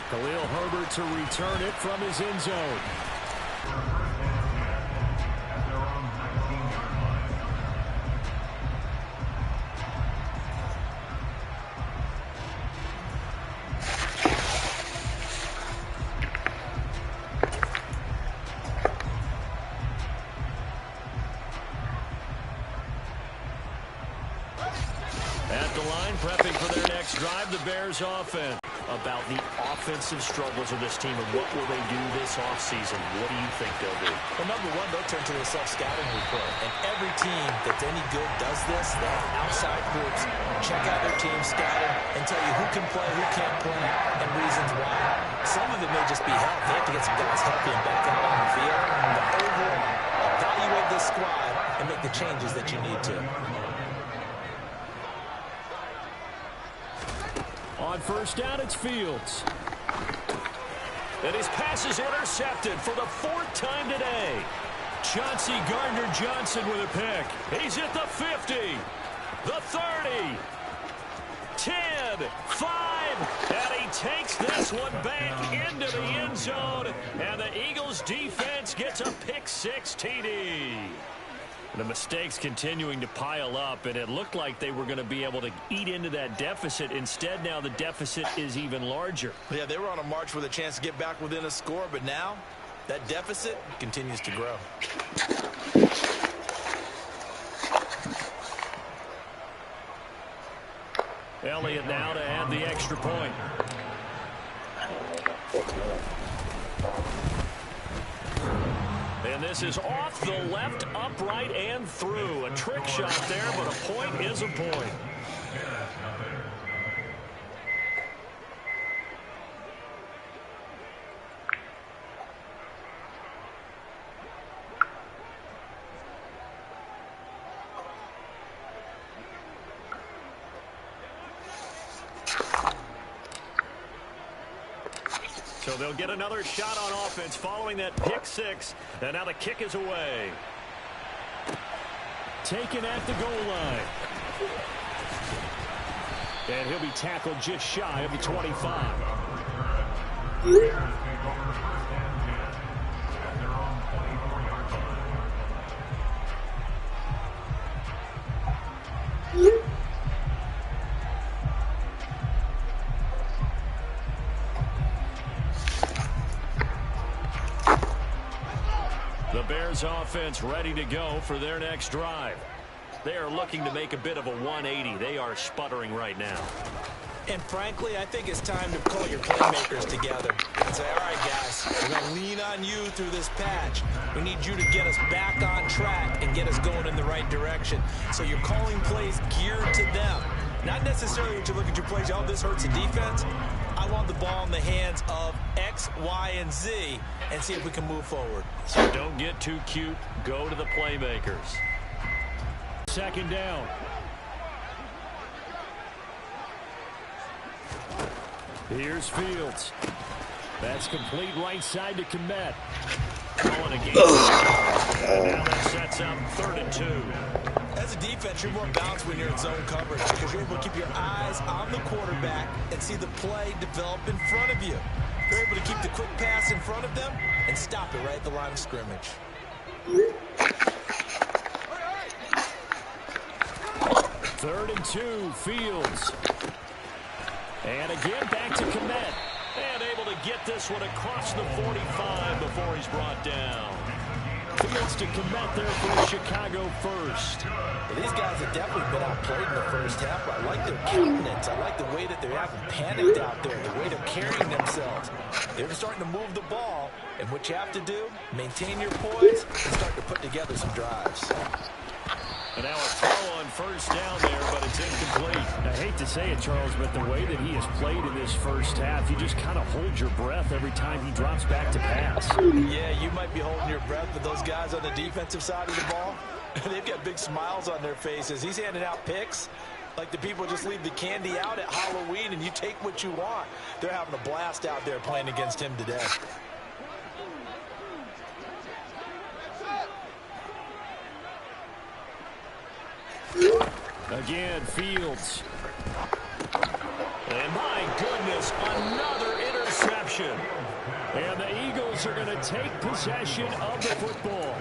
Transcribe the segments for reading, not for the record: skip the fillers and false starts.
Khalil Herbert to return it from his end zone. At the line, prepping for their next drive, the Bears offense. About the offensive struggles of this team and what will they do this offseason? What do you think they'll do? Well, number one, they'll turn to their self-scouting report. And every team that's any good does this. They have outside groups, check out their team scouting, and tell you who can play, who can't play, and reasons why. Some of it may just be health. They have to get some guys healthy and back out on the field. But overall, evaluate this squad and make the changes that you need to. On first down, it's Fields. And his pass is intercepted for the fourth time today. Chauncey Gardner-Johnson with a pick. He's at the 50, the 30, 10, 5, and he takes this one back into the end zone. And the Eagles defense gets a pick six TD. The mistakes continuing to pile up, and it looked like they were going to be able to eat into that deficit. Instead, now the deficit is even larger. Yeah, they were on a march with a chance to get back within a score, but now that deficit continues to grow. Elliott now to add the extra point. And this is off the left, upright, and through. A trick shot there, but a point is a point. So they'll get another shot on offense following that pick six. And now the kick is away. Taken at the goal line. And he'll be tackled just shy of the 25. The Bears offense ready to go for their next drive. They are looking to make a bit of a 180. They are sputtering right now. And frankly, I think it's time to call your playmakers together and say, all right, guys, we're going to lean on you through this patch. We need you to get us back on track and get us going in the right direction. So you're calling plays geared to them. Not necessarily when you look at your plays, oh, this hurts the defense. I want the ball in the hands of X, Y, and Z and see if we can move forward. So don't get too cute. Go to the playmakers. Second down. Here's Fields. That's complete right side to Kmet. On a game. And now that sets up 3rd and 2. As a defense, you're more balanced when you're in zone coverage because you're able to keep your eyes on the quarterback and see the play develop in front of you. You're able to keep the quick pass in front of them and stop it right at the line of scrimmage. 3rd and 2, Fields. And again, back to Kmet. And able to get this one across the 45 before he's brought down. Fields to Kmet there for Chicago first. Well, these guys have definitely been outplayed in the first half. I like their countenance. I like the way that they haven't panicked out there, the way they're carrying themselves. They're starting to move the ball. And what you have to do, maintain your poise and start to put together some drives. And now a throw on first down there, but it's incomplete. I hate to say it, Charles, but the way that he has played in this first half, you just kind of hold your breath every time he drops back to pass. Yeah, you might be holding your breath, but those guys on the defensive side of the ball, they've got big smiles on their faces. He's handing out picks like the people just leave the candy out at Halloween and you take what you want. They're having a blast out there playing against him today. Again, Fields. And my goodness, another interception. Eagles are going to take possession of the football.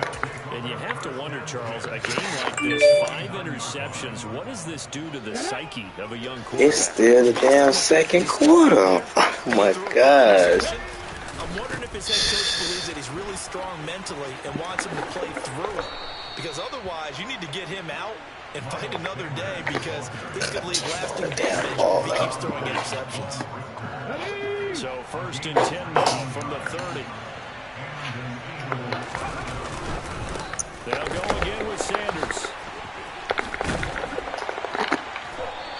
And you have to wonder, Charles, a game like this, 5 interceptions, what does this do to the psyche of a young quarterback? It's still the damn second quarter. Oh, my gosh. I'm wondering if his head coach believes that he's really strong mentally and wants him to play through it. Because otherwise, you need to get him out and fight another day, because this could leave lasting damage if he keeps throwing interceptions. So 1st and 10 now from the 30. They'll go again with Sanders.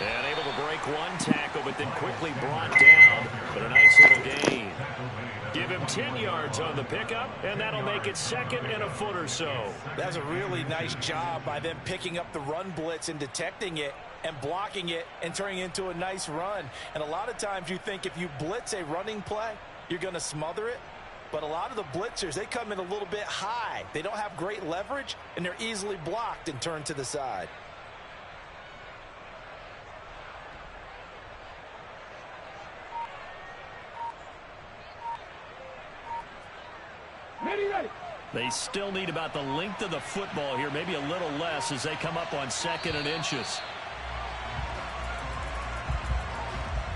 And able to break one tackle, but then quickly brought down. But a nice little gain. Give him 10 yards on the pickup, and that'll make it 2nd and a foot or so. That's a really nice job by them picking up the run blitz and detecting it and blocking it and turning it into a nice run. And a lot of times you think if you blitz a running play, you're going to smother it. But a lot of the blitzers, they come in a little bit high. They don't have great leverage, and they're easily blocked and turned to the side. They still need about the length of the football here, maybe a little less as they come up on 2nd and inches.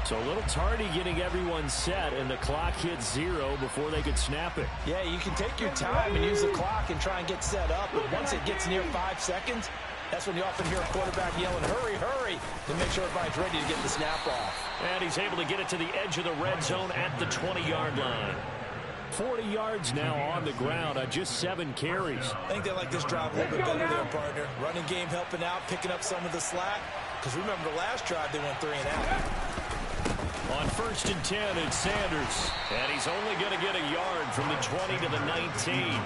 So a little tardy getting everyone set, and the clock hits 0 before they could snap it. Yeah, you can take your time and use the clock and try and get set up, but once it gets near 5 seconds, that's when you often hear a quarterback yelling, hurry, hurry, to make sure everybody's ready to get the snap off. And he's able to get it to the edge of the red zone at the 20-yard line. 40 yards now on the ground on just 7 carries. I think they like this drive a little bit better there, partner. Running game helping out, picking up some of the slack. Because remember the last drive, they went 3 and out. On 1st and 10, it's Sanders. And he's only going to get a yard from the 20 to the 19.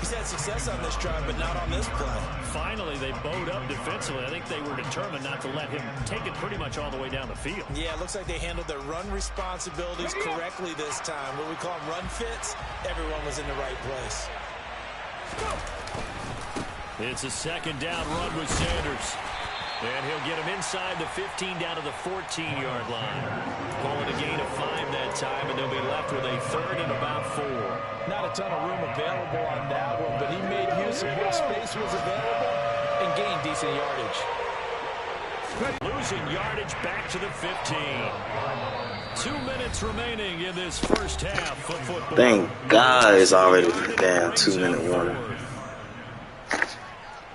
He's had success on this drive, but not on this play. Finally, they bowed up defensively. I think they were determined not to let him take it pretty much all the way down the field. Yeah, it looks like they handled their run responsibilities correctly this time. What we call them run fits, everyone was in the right place. It's a 2nd down run with Sanders. And he'll get him inside the 15 down to the 14-yard line. Call it a gain of 5 that time, and they'll be left with a 3rd and about 4. Not a ton of room available on that one, but he made use of what space was available and gained decent yardage. Losing yardage back to the 15. 2 minutes remaining in this first half of football. Thank God it's already down 2-minute warning.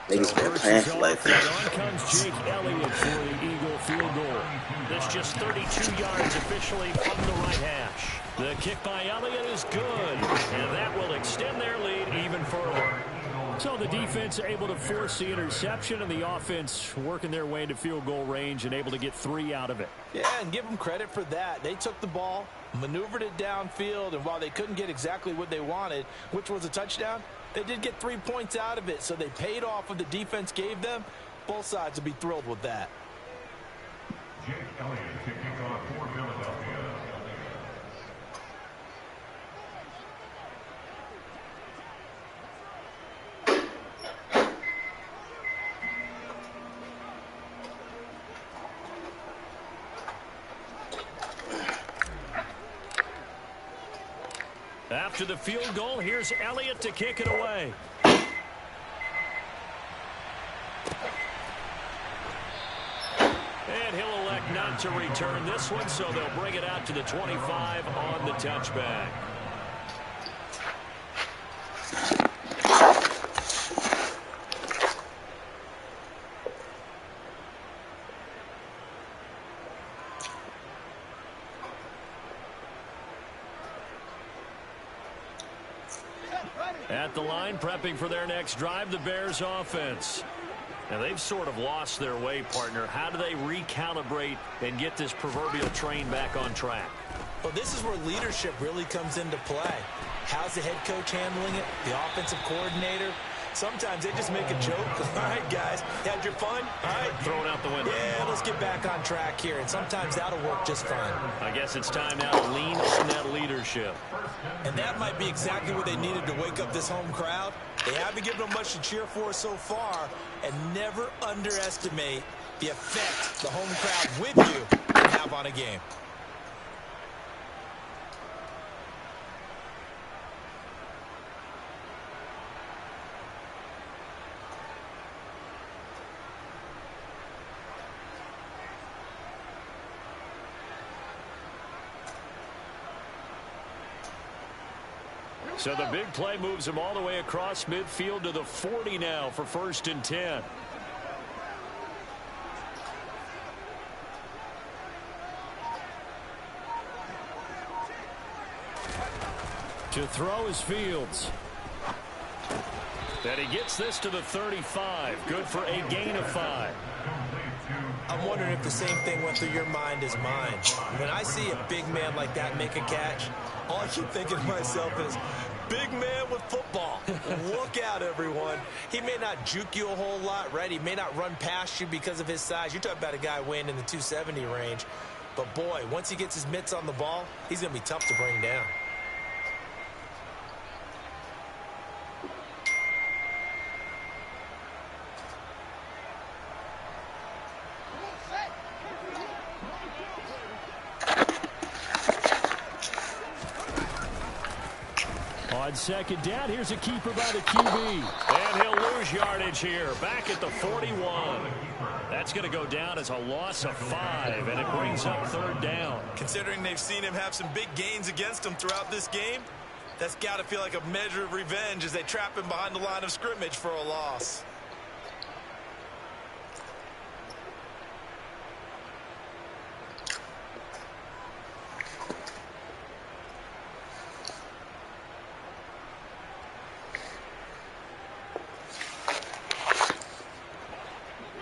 Niggas been playing for like that. On comes Jake Elliott for the Eagle field goal. That's just 32 yards officially from the right hash. The kick by Elliott is good, and that will extend their lead even further. So the defense able to force the interception, and the offense working their way into field goal range and able to get 3 out of it. Yeah, and give them credit for that. They took the ball, maneuvered it downfield, and while they couldn't get exactly what they wanted, which was a touchdown, they did get 3 points out of it, so they paid off what the defense gave them. Both sides will be thrilled with that. Jake Elliott kicking off for Philadelphia. After the field goal, here's Elliott to kick it away. And he'll elect not to return this one, so they'll bring it out to the 25 on the touchback. At the line, prepping for their next drive, the Bears offense. Now, they've sort of lost their way, partner. How do they recalibrate and get this proverbial train back on track? Well, this is where leadership really comes into play. How's the head coach handling it? The offensive coordinator? Sometimes they just make a joke. All right, guys, had your fun? All right. Throw it out the window. Yeah, let's get back on track here. And sometimes that'll work just fine. I guess it's time now to lean on that leadership. And that might be exactly what they needed to wake up this home crowd. They haven't given them much to cheer for so far. And never underestimate the effect the home crowd with you can have on a game. So the big play moves him all the way across midfield to the 40 now for 1st and 10. To throw is Fields. And he gets this to the 35. Good for a gain of 5. I'm wondering if the same thing went through your mind as mine. When I see a big man like that make a catch, all I keep thinking to myself is, big man with football. Look out, everyone. He may not juke you a whole lot, right? He may not run past you because of his size. You're talking about a guy weighing in the 270 range. But, boy, once he gets his mitts on the ball, he's going to be tough to bring down. On 2nd down, here's a keeper by the QB. And he'll lose yardage here, back at the 41. That's going to go down as a loss of 5, and it brings up 3rd down. Considering they've seen him have some big gains against him throughout this game, that's got to feel like a measure of revenge as they trap him behind the line of scrimmage for a loss.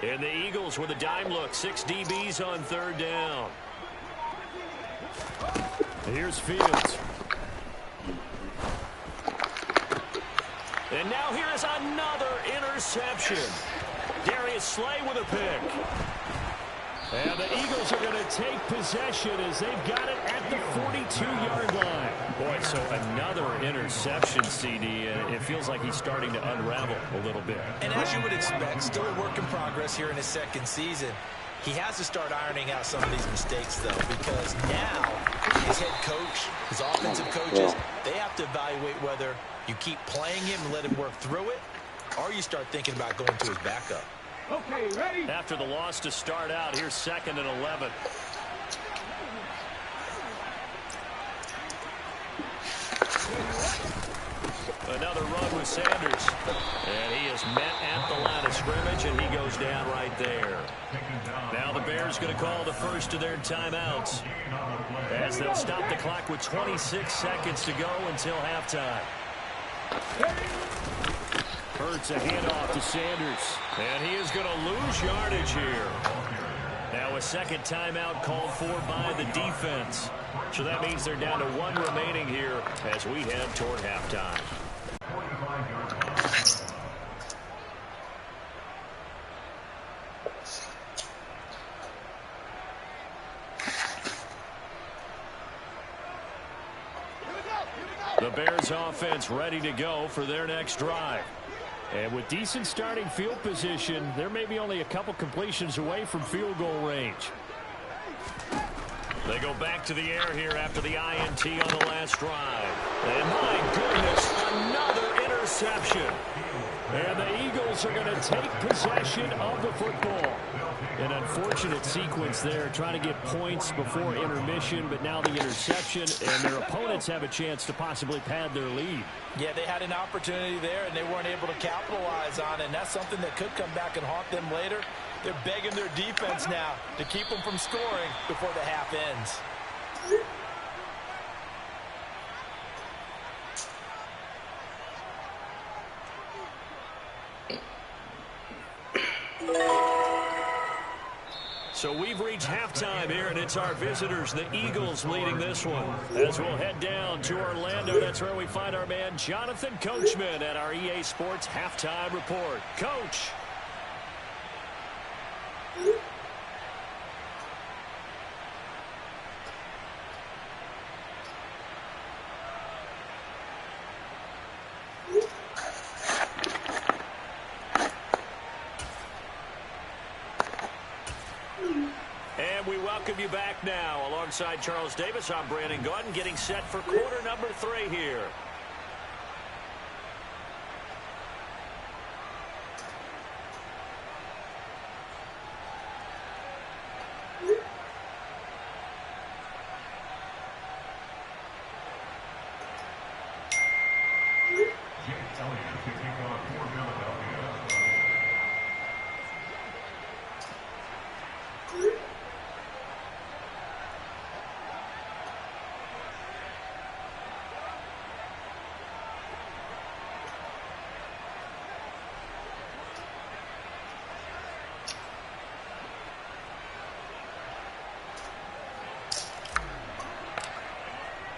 And the Eagles with a dime look. 6 DBs on 3rd down. Here's Fields. And now here's another interception. Darius Slay with a pick. And the Eagles are going to take possession as they've got it at the 42-yard line. Boy, so another interception, CD. It feels like he's starting to unravel a little bit. And as you would expect, still a work in progress here in his 2nd season. He has to start ironing out some of these mistakes, though, because now his head coach, his offensive coaches, they have to evaluate whether you keep playing him and let him work through it, or you start thinking about going to his backup. Okay, ready? After the loss to start out, here's 2nd and 11. Another run with Sanders. And he is met at the line of scrimmage, and he goes down right there. Now the Bears going to call the first of their timeouts, as they'll stop the clock with 26 seconds to go until halftime. Hurts a handoff to Sanders. And he is going to lose yardage here. Now a 2nd timeout called for by the defense. So that means they're down to 1 remaining here as we head toward halftime. The Bears offense ready to go for their next drive. And with decent starting field position, there may be only a couple completions away from field goal range. They go back to the air here after the INT on the last drive. And my goodness, another interception. And the Eagles are going to take possession of the football. An unfortunate sequence there, trying to get points before intermission, but now the interception, and their opponents have a chance to possibly pad their lead. Yeah, they had an opportunity there, and they weren't able to capitalize on it, and that's something that could come back and haunt them later. They're begging their defense now to keep them from scoring before the half ends. So we've reached halftime here, and it's our visitors, the Eagles, leading this one. As we'll head down to Orlando, that's where we find our man Jonathan Coachman at our EA Sports Halftime Report. Coach. And we welcome you back now. Alongside Charles Davis, I'm Brandon Gordon, getting set for quarter number 3 here. Elliott to kick off for Philadelphia.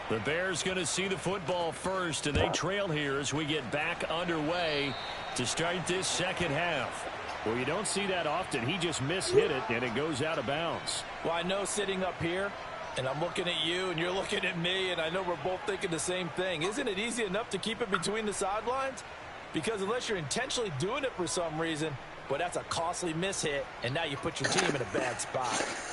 The Bears going to see the football first, and they trail here as we get back underway to start this second half. Well, you don't see that often. He just mishit it, and it goes out of bounds. Well, I know sitting up here, and I'm looking at you, and you're looking at me, and I know we're both thinking the same thing. Isn't it easy enough to keep it between the sidelines? Because unless you're intentionally doing it for some reason, well, that's a costly mishit, and now you put your team in a bad spot.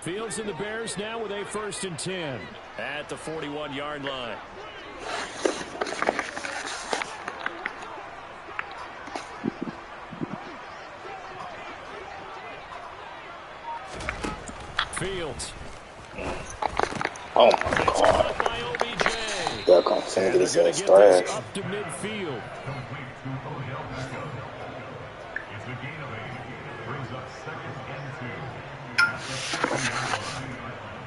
Fields and the Bears now with a 1st and 10 at the 41-yard line. Fields. Oh my God. By OBJ. They're going to send They're going to get this up to midfield. Complete to Odell Beckham. It's a gain of 8. Brings up 2nd and 2. At the 50-yard line.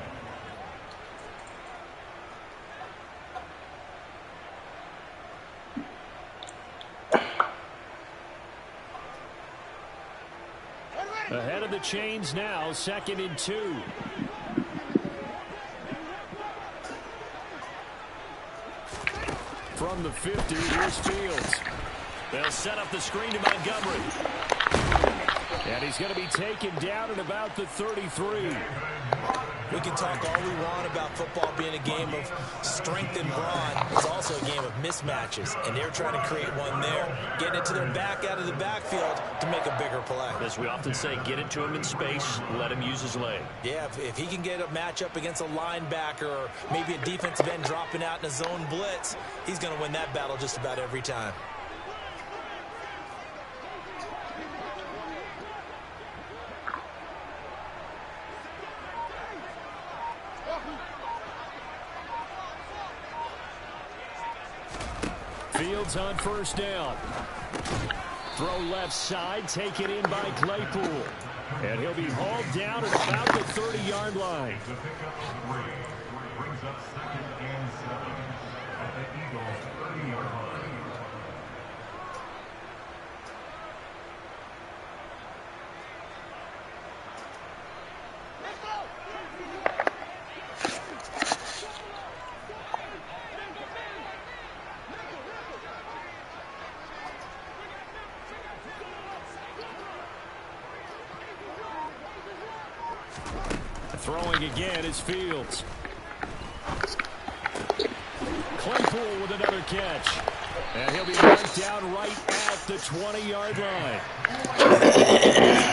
Ahead of the chains now, 2nd and 2. From the 50, here's Fields. They'll set up the screen to Montgomery. And he's going to be taken down at about the 33. We can talk all we want about football being a game of strength and brawn. It's also a game of mismatches, and they're trying to create one there, getting it to their back out of the backfield to make a bigger play. As we often say, get it to him in space, let him use his leg. Yeah, if he can get a matchup against a linebacker or maybe a defensive end dropping out in a zone blitz, he's going to win that battle just about every time. Fields on 1st down. Throw left side, taken in by Claypool. And he'll be hauled down at about the 30-yard line. It's a pickup of 3. Brings up 2nd and 7. At the Eagles' 30-yard line. Throwing again is Fields. Claypool with another catch. And he'll be marked down right at the 20-yard line. It's a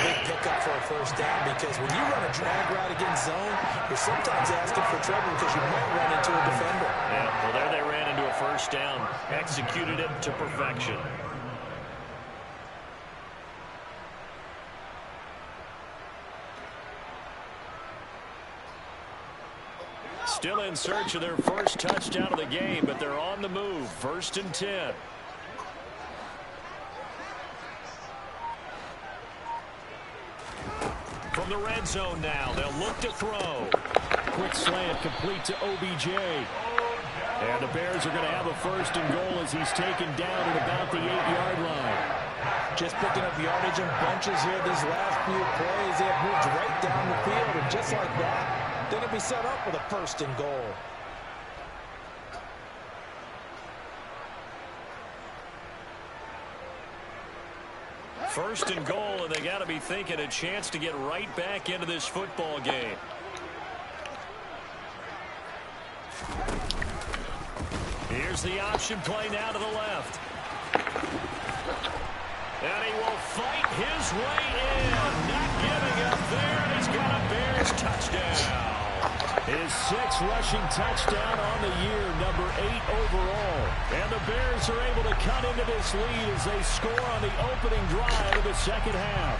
big pickup for a 1st down because when you run a drag route against zone, you're sometimes asking for trouble because you might run into a defender. Yeah, well, there they ran into a 1st down. Executed it to perfection. Still in search of their 1st touchdown of the game, but they're on the move. 1st and 10. From the red zone now, they'll look to throw. Quick slant complete to OBJ. And the Bears are going to have a 1st and goal as he's taken down at about the 8-yard line. Just picking up yardage in bunches here these last few plays. They have moved right down the field, and just like that, they're going to be set up with a 1st and goal. First and goal, and they got to be thinking a chance to get right back into this football game. Here's the option play now to the left. And he will fight his way in. Not giving up there. And he's got a Bears touchdown. His 6th rushing touchdown on the year, number 8 overall. And the Bears are able to cut. cut into this lead as they score on the opening drive of the second half.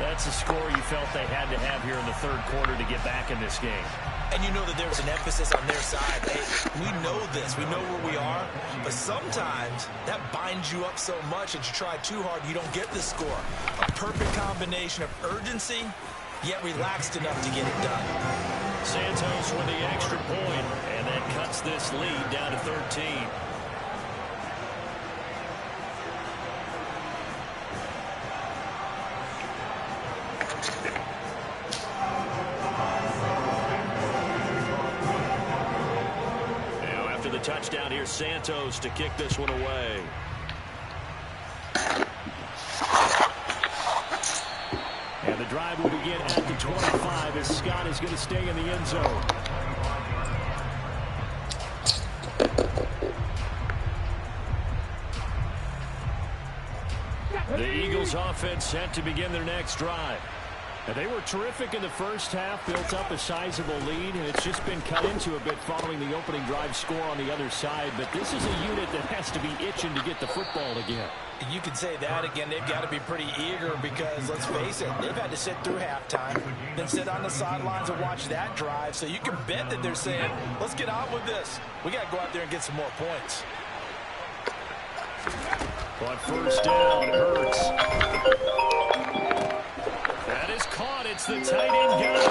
That's a score you felt they had to have here in the third quarter to get back in this game. And you know that there's an emphasis on their side. Hey, we know this. We know where we are. But sometimes that binds you up so much that you try too hard, you don't get the score. A perfect combination of urgency, yet relaxed enough to get it done. Santos with the extra point, and that cuts this lead down to 13. Touchdown here, Santos to kick this one away. And the drive will begin at the 25 as Scott is going to stay in the end zone. The Eagles offense set to begin their next drive. And they were terrific in the first half, built up a sizable lead, and it's just been cut into a bit following the opening drive score on the other side. But this is a unit that has to be itching to get the football again. You could say that again. They've got to be pretty eager because, let's face it, they've had to sit through halftime, then sit on the sidelines and watch that drive. So you can bet that they're saying, let's get on with this. We got to go out there and get some more points. On first down, Hurts. That is caught. It's the tight end guy.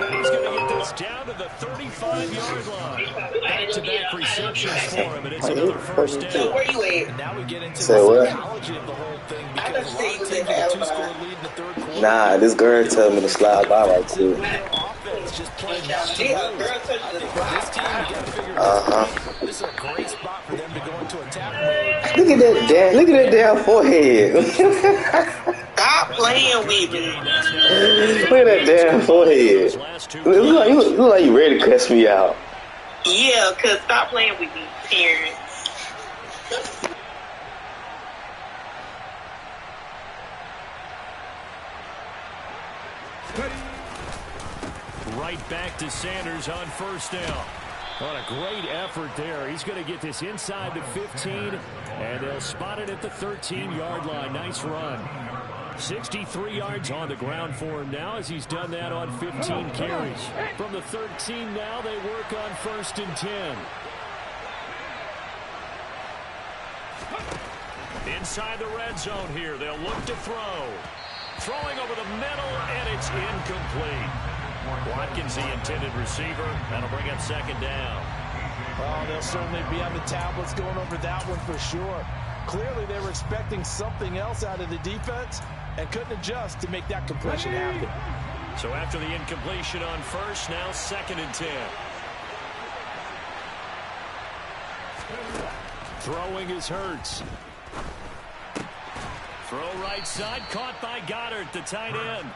And he's going to get this down to the 35-yard line. Back-to-back receptions for him, and it's another first down. And now we get into the psychology of the whole thing because a lot of teams with a two-score lead in the third quarter. Nah, this girl told me to slide by right too. Just playing down to lose. I think for this team, you got to figure out this is a great spot for them to go into attack mode. Look at that damn forehead. Stop playing with me. Look at that damn forehead. Look like you ready to cuss me out. Yeah, cause stop playing with me, parents. Right back to Sanders on first down. What a great effort there. He's going to get this inside the 15, and they'll spot it at the 13-yard line. Nice run. 63 yards on the ground for him now as he's done that on 15 carries. From the 13 now, they work on first and 10. Inside the red zone here, they'll look to throw. Throwing over the middle, and it's incomplete. Watkins, the intended receiver. That'll bring up second down. Oh, they'll certainly be on the tablets going over that one for sure. Clearly, they were expecting something else out of the defense and couldn't adjust to make that completion happen. So after the incompletion on first, now second and 10. Throwing is Hurts. Throw right side, caught by Goddard, the tight end.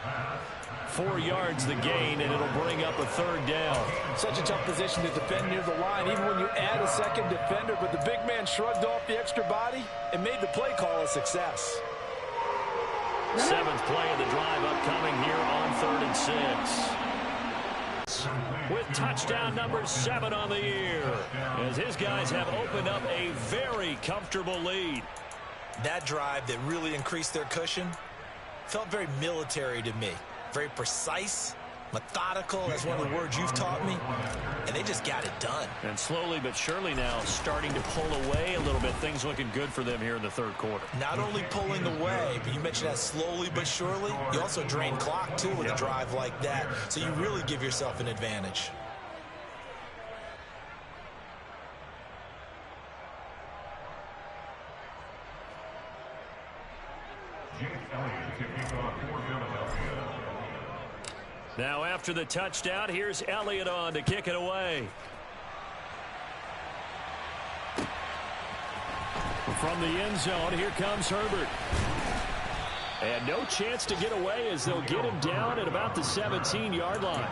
4 yards the gain, and it'll bring up a third down. Such a tough position to defend near the line, even when you add a second defender, but the big man shrugged off the extra body and made the play call a success. 7th play of the drive upcoming here on 3rd and 6. With touchdown number 7 on the year, as his guys have opened up a very comfortable lead. That drive that really increased their cushion felt very military to me. Very precise, methodical, that's one of the words you've taught me, and they just got it done. And slowly but surely now starting to pull away a little bit. Things looking good for them here in the third quarter. Not only pulling away, but you mentioned that slowly but surely. You also drain clock, too, with a drive like that, so you really give yourself an advantage. Now after the touchdown, here's Elliott on to kick it away. From the end zone, here comes Herbert. And no chance to get away as they'll get him down at about the 17-yard line.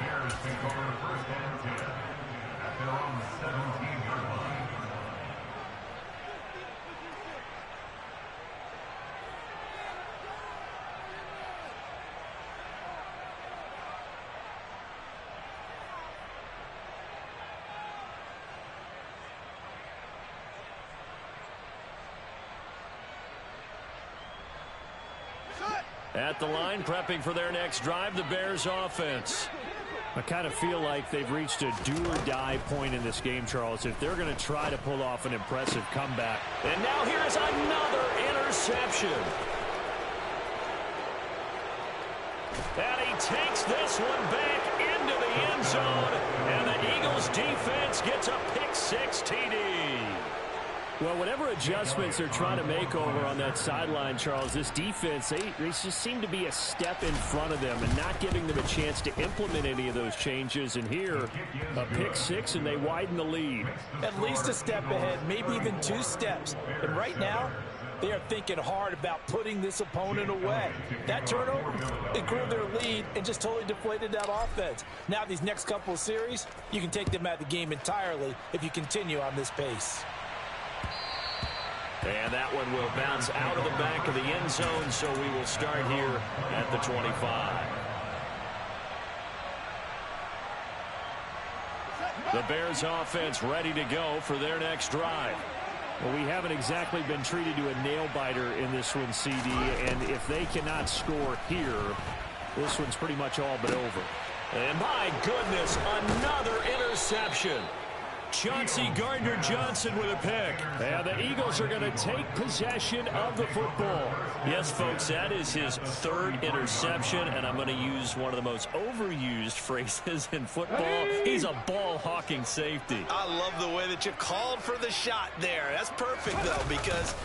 At the line, prepping for their next drive, the Bears offense. I kind of feel like they've reached a do-or-die point in this game, Charles, if they're going to try to pull off an impressive comeback. And now here's another interception. And he takes this one back into the end zone, and the Eagles defense gets a pick-6 TD. Well, whatever adjustments they're trying to make over on that sideline, Charles, this defense, they just seem to be a step in front of them and not giving them a chance to implement any of those changes. And here, a pick-6, and they widen the lead. At least a step ahead, maybe even 2 steps. And right now, they are thinking hard about putting this opponent away. That turnover, it grew their lead and just totally deflated that offense. Now these next couple of series, you can take them out of the game entirely if you continue on this pace. And that one will bounce out of the back of the end zone, so we will start here at the 25. The Bears offense ready to go for their next drive. Well, we haven't exactly been treated to a nail-biter in this one, CD, and if they cannot score here, this one's pretty much all but over. And my goodness, another interception. Chauncey Gardner-Johnson with a pick. And the Eagles are going to take possession of the football. Yes, folks, that is his 3rd interception, and I'm going to use one of the most overused phrases in football. He's a ball-hawking safety. I love the way that you called for the shot there. That's perfect, though, because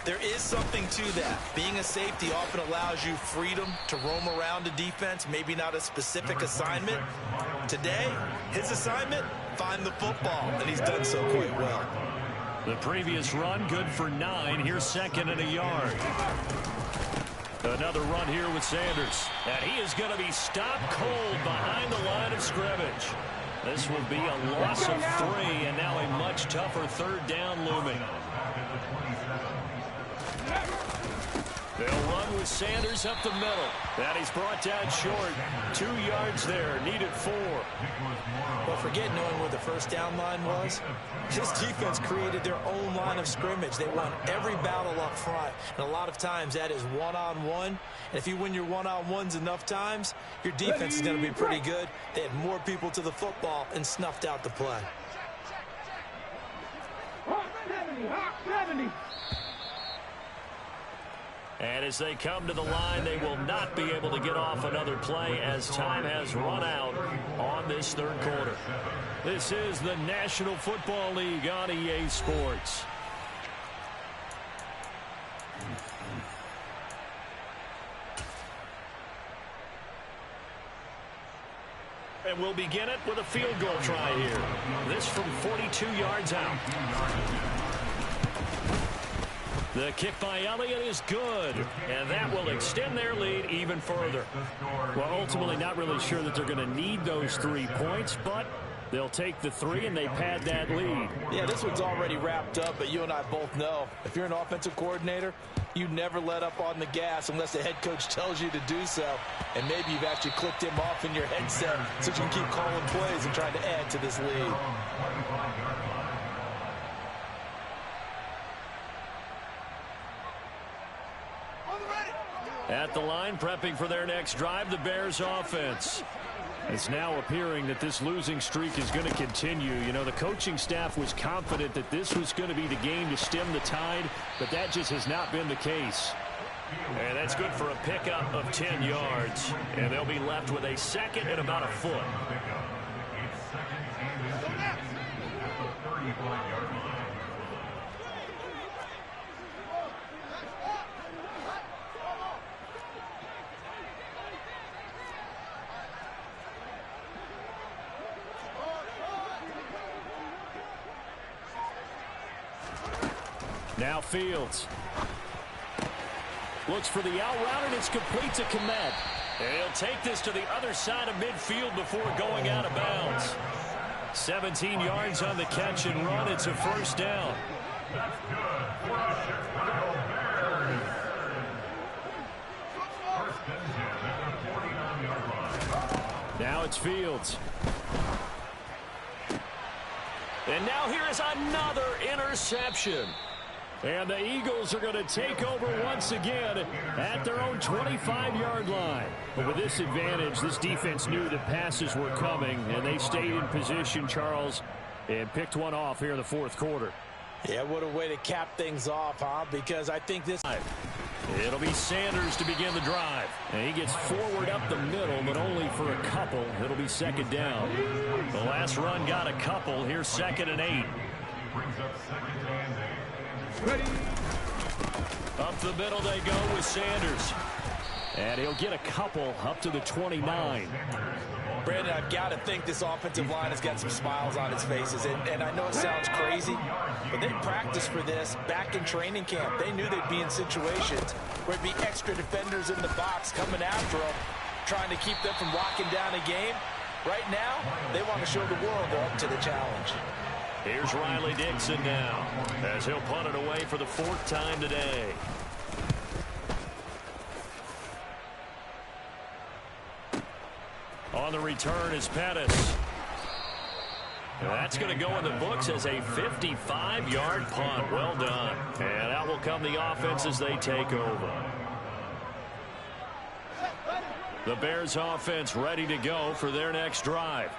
there is something to that. Being a safety often allows you freedom to roam around a defense, maybe not a specific assignment. Today, his assignment, find the football, and he's done so quite well. The previous run, good for 9. Here's 2nd and a yard. Another run here with Sanders. And he is going to be stopped cold behind the line of scrimmage. This will be a loss of 3, and now a much tougher 3rd down looming. They'll run with Sanders up the middle. And he's brought down short. 2 yards there, needed 4. Well, forget knowing where the first down line was. This defense created their own line of scrimmage. They won every battle up front. And a lot of times that is one-on-one. And if you win your one-on-ones enough times, your defense is going to be pretty good. They had more people to the football and snuffed out the play. And as they come to the line, they will not be able to get off another play as time has run out on this 3rd quarter. This is the National Football League on EA Sports. And we'll begin it with a field goal try here. This from 42 yards out. The kick by Elliott is good, and that will extend their lead even further. Well, ultimately not really sure that they're going to need those 3 points, but they'll take the 3 and they pad that lead. Yeah, this one's already wrapped up, but you and I both know if you're an offensive coordinator, you never let up on the gas unless the head coach tells you to do so. And maybe you've actually clicked him off in your headset so you can keep calling plays and trying to add to this lead. At the line, prepping for their next drive, the Bears offense. It's now appearing that this losing streak is going to continue. You know, the coaching staff was confident that this was going to be the game to stem the tide, but that just has not been the case. And that's good for a pickup of 10 yards. And they'll be left with a 2nd and about a foot. Now Fields. Looks for the out route, and it's complete to Komet. And he'll take this to the other side of midfield before going out of bounds. 17 yards on the catch and run. It's a 1st down. That's good for the Chicago Bears. 1st and 10 at the 49-yard line. Now it's Fields. And now here is another interception. And the Eagles are going to take over once again at their own 25-yard line. But with this advantage, this defense knew that passes were coming, and they stayed in position, Charles, and picked one off here in the fourth quarter. Yeah, what a way to cap things off, huh? Because I think this... It'll be Sanders to begin the drive. And he gets forward up the middle, but only for a couple. It'll be second down. The last run got a couple. Here's 2nd and 8. Brings up 2nd and 8. Ready. Up the middle they go with Sanders. And he'll get a couple up to the 29. Brandon, I've got to think this offensive line has got some smiles on its faces. And I know it sounds crazy, but they practiced for this back in training camp. They knew they'd be in situations where it'd be extra defenders in the box coming after them, trying to keep them from locking down a game. Right now, they want to show the world they're up to the challenge. Here's Riley Dixon now, as he'll punt it away for the 4th time today. On the return is Pettis. That's going to go in the books as a 55-yard punt. Well done. And out will come the offense as they take over. The Bears offense ready to go for their next drive.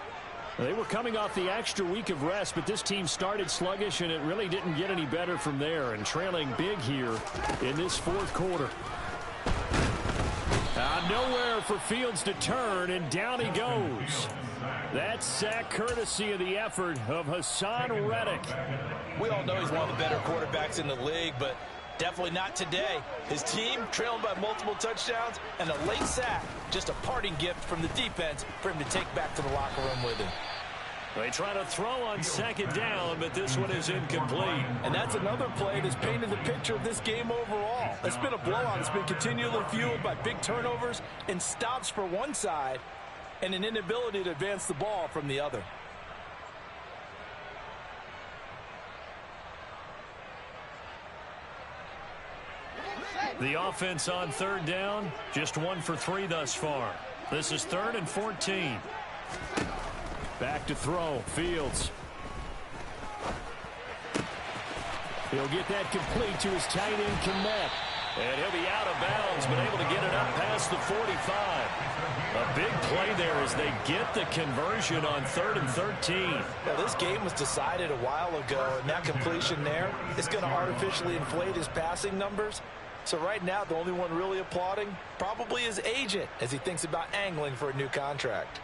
They were coming off the extra week of rest, but this team started sluggish, and it really didn't get any better from there, and trailing big here in this fourth quarter. Nowhere for Fields to turn, and down he goes. That sack courtesy of the effort of Hassan Reddick. We all know he's one of the better quarterbacks in the league, but definitely not today. His team trailing by multiple touchdowns, and a late sack, just a parting gift from the defense for him to take back to the locker room with him. They try to throw on 2nd down, but this one is incomplete. And that's another play that's painted the picture of this game overall. It's been a blowout. It's been continually fueled by big turnovers and stops for one side and an inability to advance the ball from the other. The offense on 3rd down, just 1 for 3 thus far. This is 3rd and 14. Back to throw, Fields. He'll get that complete to his tight end, Kmet. And he'll be out of bounds, but able to get it up past the 45. A big play there as they get the conversion on 3rd and 13. Now, this game was decided a while ago, and that completion there is going to artificially inflate his passing numbers. So right now, the only one really applauding probably his agent as he thinks about angling for a new contract.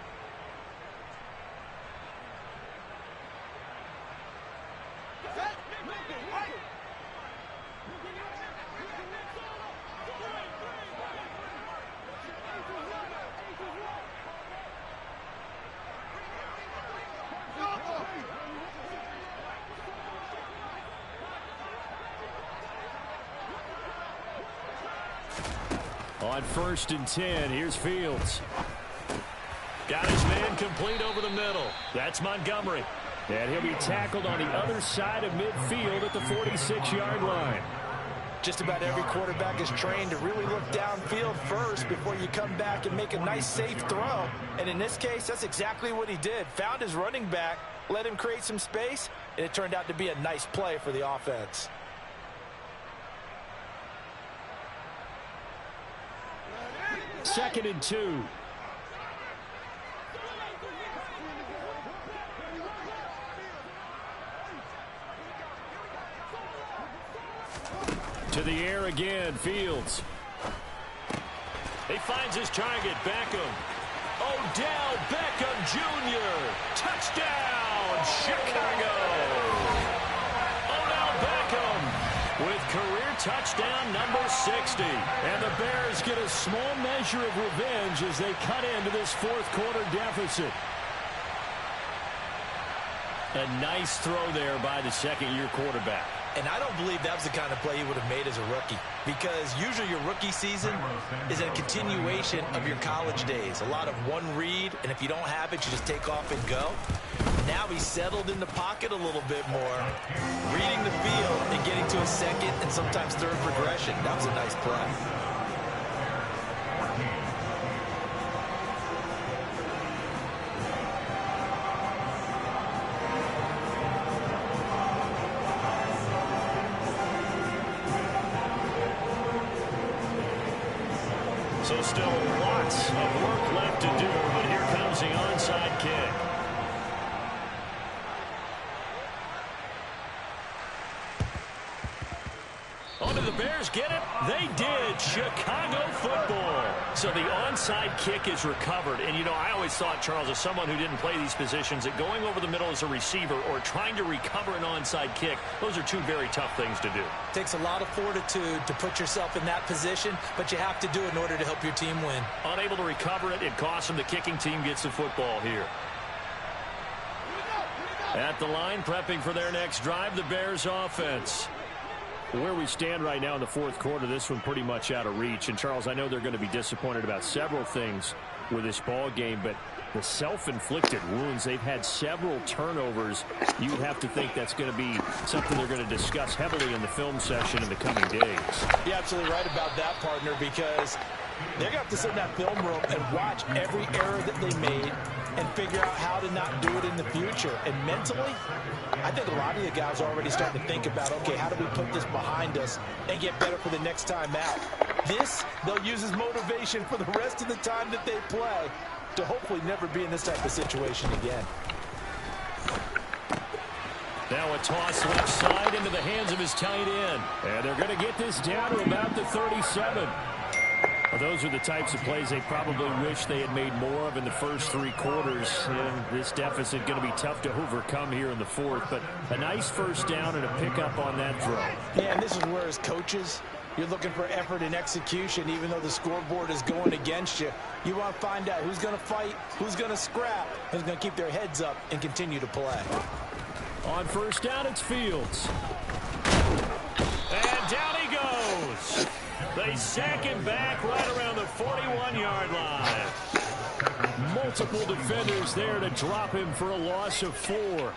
On 1st and 10, here's Fields. Got his man complete over the middle. That's Montgomery. And he'll be tackled on the other side of midfield at the 46-yard line. Just about every quarterback is trained to really look downfield first before you come back and make a nice, safe throw. And in this case, that's exactly what he did. Found his running back, let him create some space, and it turned out to be a nice play for the offense. Second and 2. To the air again, Fields. He finds his target, Beckham. Odell Beckham Jr. Touchdown, Chicago. Odell Beckham with career touchdown number 60. And the Bears get a small measure of revenge as they cut into this fourth quarter deficit. A nice throw there by the second-year quarterback. And I don't believe that was the kind of play he would have made as a rookie, because usually your rookie season is a continuation of your college days. A lot of one read, and if you don't have it, you just take off and go. Now he's settled in the pocket a little bit more, reading the field and getting to a second and sometimes third progression. That was a nice play. So still lots of work left to do, but here comes the onside kick. Oh, did the Bears get it? They did. Chicago football. So the onside kick is recovered. And, you know, I always thought, Charles, as someone who didn't play these positions, that going over the middle as a receiver or trying to recover an onside kick, those are two very tough things to do. It takes a lot of fortitude to put yourself in that position, but you have to do it in order to help your team win. Unable to recover it, it costs them. The kicking team gets the football here. At the line, prepping for their next drive, the Bears offense. Where we stand right now in the fourth quarter, this one pretty much out of reach. And, Charles, I know they're going to be disappointed about several things with this ball game, but the self-inflicted wounds, they've had several turnovers. You have to think that's going to be something they're going to discuss heavily in the film session in the coming days. You're absolutely right about that, partner, because they're going to have to sit in that film room and watch every error that they made and figure out how to not do it in the future. And mentally, I think a lot of the guys are already starting to think about, okay, how do we put this behind us and get better for the next time out? This, they'll use as motivation for the rest of the time that they play to hopefully never be in this type of situation again. Now a toss left side into the hands of his tight end. And they're going to get this down to about the 37. Well, those are the types of plays they probably wish they had made more of in the first three quarters. And this deficit going to be tough to overcome here in the fourth. But a nice first down and a pickup on that throw. Yeah, and this is where, as coaches, you're looking for effort and execution. Even though the scoreboard is going against you, you want to find out who's going to fight, who's going to scrap, who's going to keep their heads up and continue to play. On first down, it's Fields. And down he goes. They sack him back right around the 41-yard line. Multiple defenders there to drop him for a loss of 4.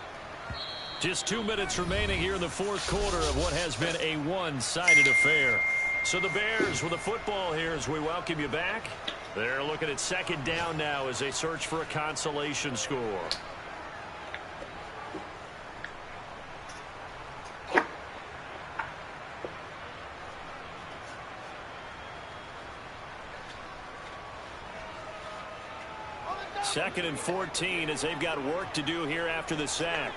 Just 2 minutes remaining here in the fourth quarter of what has been a one-sided affair. So the Bears with the football here as we welcome you back. They're looking at second down now as they search for a consolation score. Second and 14 as they've got work to do here after the sack.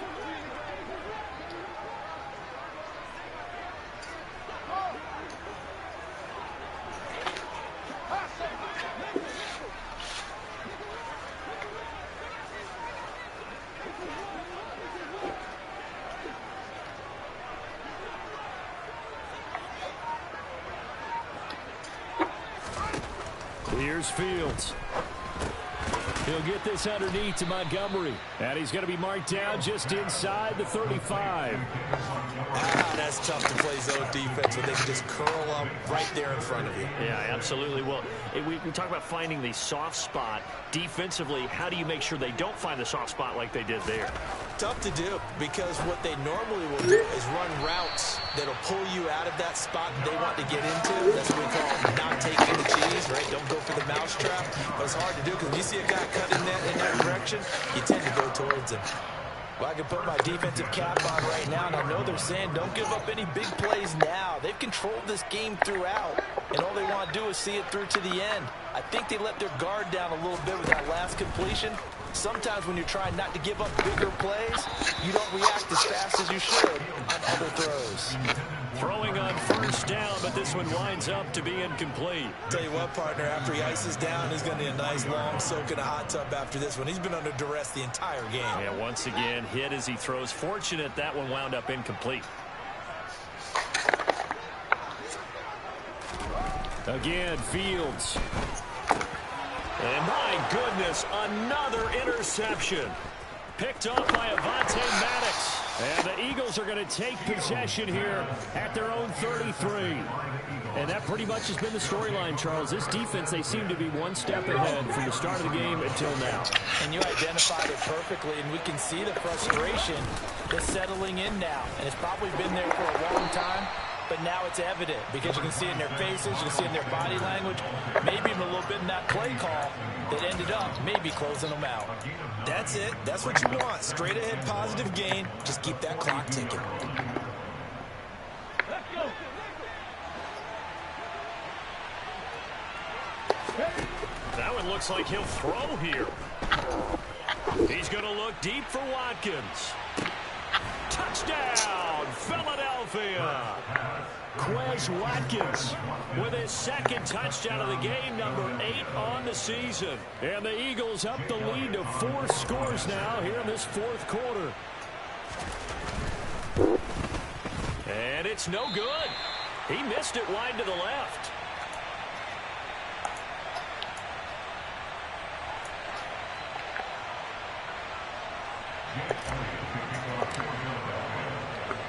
Here's Fields. He'll get this underneath to Montgomery. And he's going to be marked down just inside the 35. That's tough to play zone defense when they can just curl up right there in front of you. Yeah, absolutely. Well, we talk about finding the soft spot. Defensively, how do you make sure they don't find the soft spot like they did there? Tough to do, because what they normally will do is run routes that'll pull you out of that spot they want to get into. That's what we call not taking the cheese, right? Don't go for the mousetrap. But it's hard to do because when you see a guy cutting in that direction, you tend to go towards him. Well, I can put my defensive cap on right now, and I know they're saying don't give up any big plays now. They've controlled this game throughout, and all they want to do is see it through to the end. I think they let their guard down a little bit with that last completion. Sometimes when you're trying not to give up bigger plays, you don't react as fast as you should on other throws. Throwing on first down, but this one winds up to be incomplete. Tell you what, partner, after he ices down, he's going to need a nice long soak in a hot tub after this one. He's been under duress the entire game. Yeah, once again, hit as he throws. Fortunate that one wound up incomplete. Again, Fields. And my goodness, another interception. Picked off by Avonte Maddox. And the Eagles are going to take possession here at their own 33. And that pretty much has been the storyline, Charles. This defense, they seem to be one step ahead from the start of the game until now. And you identified it perfectly, and we can see the frustration that's settling in now. And it's probably been there for a long time. But now it's evident because you can see it in their faces, you can see it in their body language, maybe even a little bit in that play call that ended up maybe closing them out. That's it. That's what you want. Straight ahead positive gain. Just keep that clock ticking. and looks like he'll throw here. He's going to look deep for Watkins. Touchdown, Philadelphia. Quez Watkins with his second touchdown of the game, number 8 on the season. And the Eagles up the lead to 4 scores now here in this fourth quarter. And it's no good. He missed it wide to the left.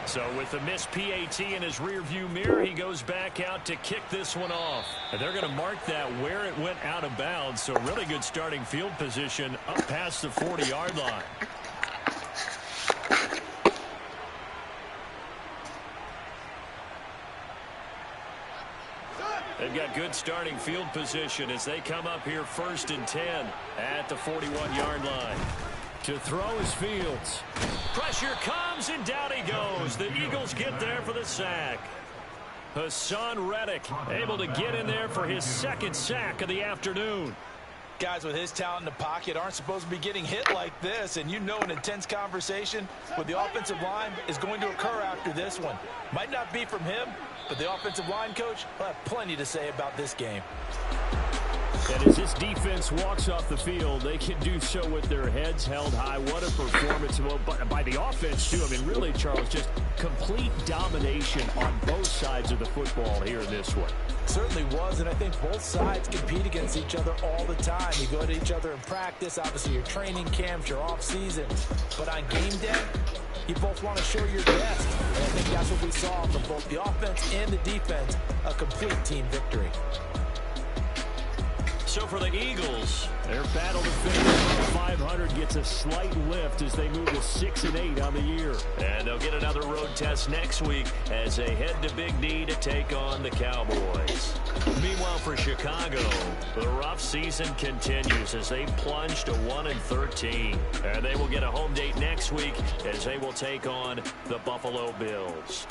So with the missed PAT in his rearview mirror, he goes back out to kick this one off. And they're going to mark that where it went out of bounds. So really good starting field position up past the 40-yard line. They've got good starting field position as they come up here 1st and 10 at the 41-yard line. To throw is Fields. Pressure comes, and down he goes. The Eagles get there for the sack. Hassan Reddick able to get in there for his second sack of the afternoon. Guys with his talent in the pocket aren't supposed to be getting hit like this, and you know an intense conversation with the offensive line is going to occur after this one. Might not be from him, but the offensive line coach will have plenty to say about this game. And as this defense walks off the field, they can do so with their heads held high. What a performance by the offense, too. I mean, really, Charles, just complete domination on both sides of the football here in this one. Certainly was, and I think both sides compete against each other all the time. You go to each other in practice, obviously your training camps, your off-season. But on game day, you both want to show your best. And I think that's what we saw from both the offense and the defense, a complete team victory. So for the Eagles, their battle to finish 500 gets a slight lift as they move to 6-8 on the year. And they'll get another road test next week as they head to Big D to take on the Cowboys. Meanwhile, for Chicago, the rough season continues as they plunge to 1-13. And they will get a home date next week as they will take on the Buffalo Bills.